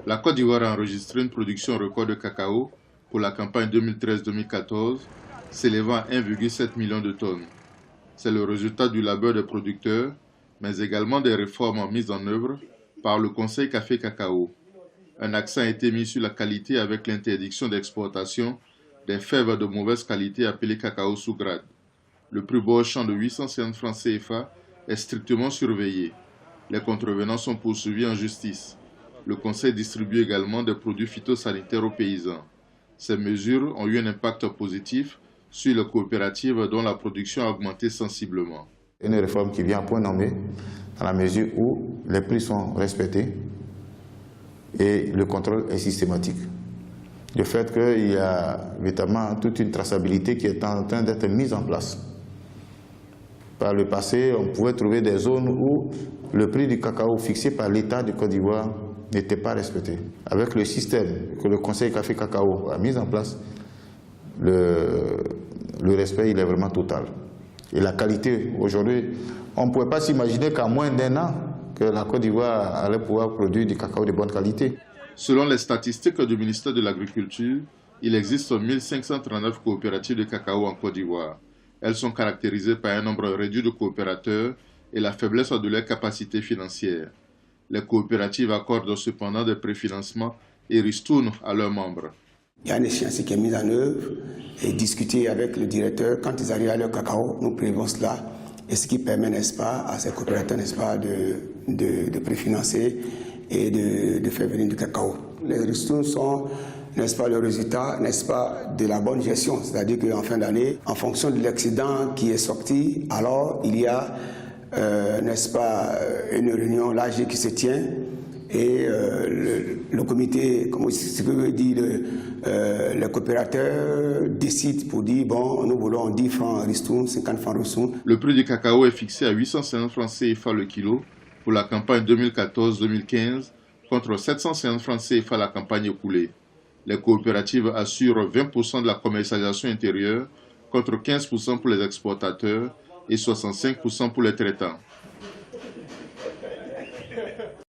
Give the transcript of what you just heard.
La Côte d'Ivoire a enregistré une production record de cacao pour la campagne 2013-2014, s'élevant à 1,7 million de tonnes. C'est le résultat du labeur des producteurs, mais également des réformes mises en œuvre par le Conseil Café Cacao. Un accent a été mis sur la qualité avec l'interdiction d'exportation des fèves de mauvaise qualité appelées cacao sous grade. Le plus beau champ de 850 francs CFA est strictement surveillé. Les contrevenants sont poursuivis en justice. Le Conseil distribue également des produits phytosanitaires aux paysans. Ces mesures ont eu un impact positif sur les coopératives dont la production a augmenté sensiblement. Une réforme qui vient à point nommé dans la mesure où les prix sont respectés et le contrôle est systématique. Le fait qu'il y a évidemment toute une traçabilité qui est en train d'être mise en place. Par le passé, on pouvait trouver des zones où le prix du cacao fixé par l'État de Côte d'Ivoire n'était pas respecté. Avec le système que le Conseil Café Cacao a mis en place, le respect il est vraiment total. Et la qualité, aujourd'hui, on ne pouvait pas s'imaginer qu'en moins d'un an, que la Côte d'Ivoire allait pouvoir produire du cacao de bonne qualité. Selon les statistiques du ministère de l'Agriculture, il existe 1539 coopératives de cacao en Côte d'Ivoire. Elles sont caractérisées par un nombre réduit de coopérateurs et la faiblesse de leur capacité financière. Les coopératives accordent cependant des préfinancements et ristournent à leurs membres. Il y a une échéance qui est mise en œuvre et discutée avec le directeur. Quand ils arrivent à leur cacao, nous prévoyons cela. Et ce qui permet, n'est-ce pas, à ces coopérateurs, n'est-ce pas, de préfinancer et de faire venir du cacao. Les ristournes sont, n'est-ce pas, le résultat, n'est-ce pas, de la bonne gestion. C'est-à-dire qu'en fin d'année, en fonction de l'excédent qui est sorti, alors il y a, n'est-ce pas, une réunion l'AG qui se tient et le comité, comme ce que veut dire, les coopérateurs décident pour dire, bon, nous voulons 10 francs ristourne, 50 francs ristourne. Le prix du cacao est fixé à 850 francs CFA le kilo pour la campagne 2014-2015 contre 750 francs CFA la campagne écoulée. Les coopératives assurent 20% de la commercialisation intérieure contre 15% pour les exportateurs et 65% pour les traitants.